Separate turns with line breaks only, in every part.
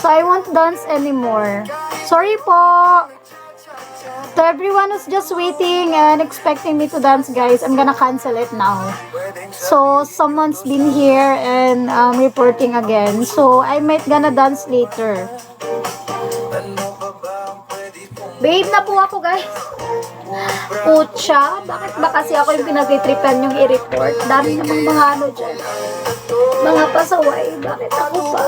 So I won't dance anymore. Sorry po. To everyone who's just waiting and expecting me to dance, guys, I'm gonna cancel it now. So someone's been here and reporting again. So I might gonna dance later. Babe na po ako, guys. Pucha, bakit ba kasi ako yung pinagtitripan yung i-report? Dami namang mga ano dyan. Mga pasaway. Bakit ako pa?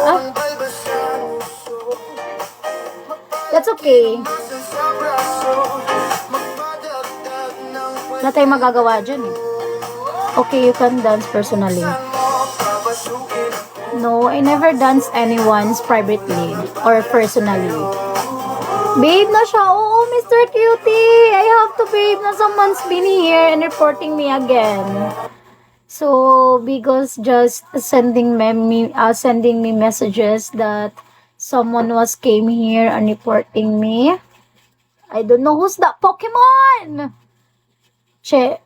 That's okay. Wala tayong magagawa dyan eh. Okay, you can dance personally. No, I never dance anyone's privately or personally. Babe na siya. Oo, Mr. Cutie. I have to babe na someone's been here and reporting me again. So, because just sending me messages that someone came here and reporting me. I don't know who's that Pokemon. Che,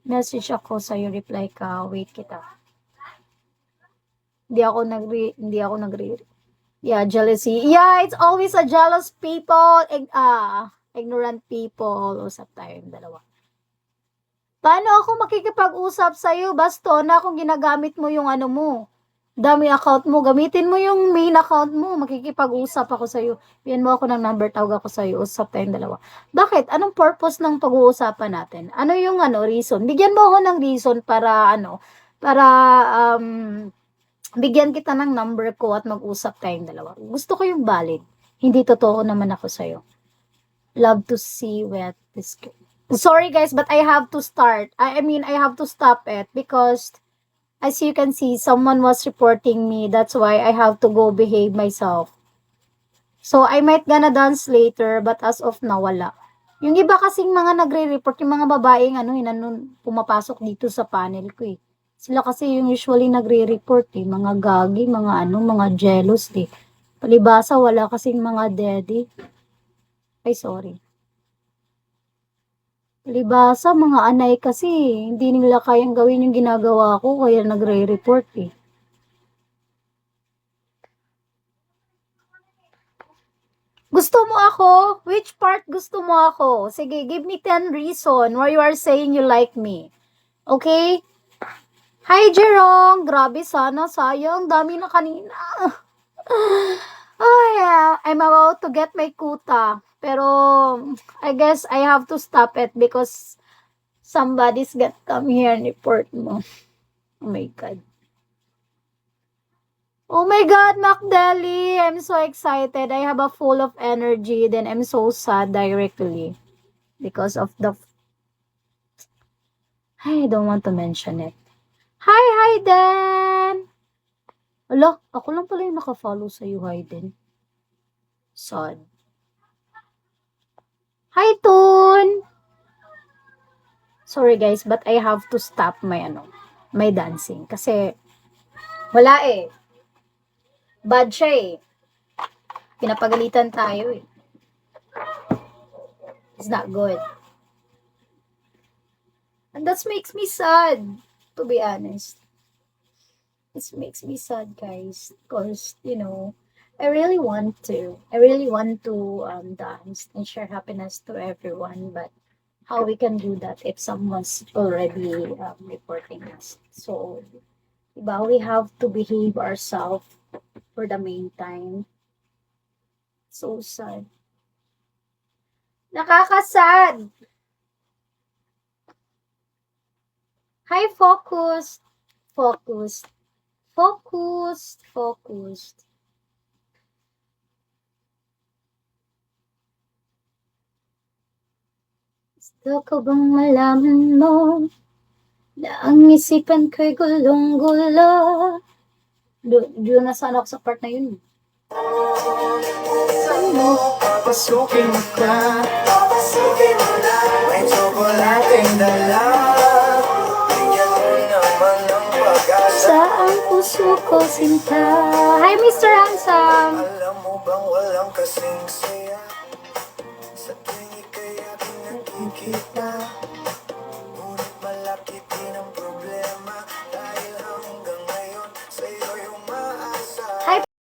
message ako sa'yo, reply ka. Wait kita. Hindi ako nagre. Yeah, jealousy. Yeah, it's always a jealous people, ignorant people. Usap tayo yung dalawa. Paano ako makikipag-usap sa'yo, Bastona, kung ginagamit mo yung ano mo? Dami account mo, gamitin mo yung main account mo, makikipag-usap ako sa'yo. Piyan mo ako ng number, tawag ako sa'yo, usap tayong dalawa. Bakit? Anong purpose ng pag-uusapan natin? Ano yung reason? Bigyan mo ako ng reason para bigyan kita ng number ko at mag-usap tayong dalawa. Gusto ko yung valid. Hindi totoo naman ako sa'yo. Love to see wet this girl. Sorry guys, but I have to start. I have to stop it because as you can see, someone was reporting me. That's why I have to go behave myself. So, I might gonna dance later, but as of now, wala. Yung iba kasing mga nagre-report, yung mga babaeng pumapasok dito sa panel ko eh. Sila kasi yung usually nagre-report eh. Mga gagi, mga jealous eh. Palibasa, wala kasing mga daddy. Ay, sorry. Palibasa, mga anay kasi. Hindi nila kayang gawin yung ginagawa ko, kaya nagre-report eh. Gusto mo ako? Which part gusto mo ako? Sige, give me 10 reason why you are saying you like me. Okay? Hi, Jerome! Grabe sana, sayang. Dami na kanina. Oh, yeah. I'm about to get my kuta. Pero, I guess I have to stop it because somebody's got come here and report mo. Oh my God. Oh my God, Macdeli! I'm so excited. I have a full of energy. Then I'm so sad directly. Because of the... I don't want to mention it. Hi, Hayden! Ala, ako lang pala yung nakafollow sa'yo, Hayden. Sad. Hi, Toon! Sorry guys, but I have to stop my dancing. Kasi, wala eh. Bad siya eh. Pinapagalitan tayo eh. It's not good. And that makes me sad, to be honest. It makes me sad, guys. Because, I really want to dance and share happiness to everyone. But how we can do that if someone's already reporting us? So, diba, we have to behave ourselves for the meantime. So sad. Nakakasad. Hi, focused. Focused. Focused. Focused. Gusto ko bang malaman mo na ang isipan ko'y gulong-gulo? Doon na sana ako sa part na yun. Saan mo papasukin mo na? Papasukin mo na. May tsokolating dala. Bigyan mo naman ng pag-asa. Sa ang puso ko sinta. Hi, Mr. Handsome. Alam mo bang walang kasing saya? Sa tingin kaya pinagkikita.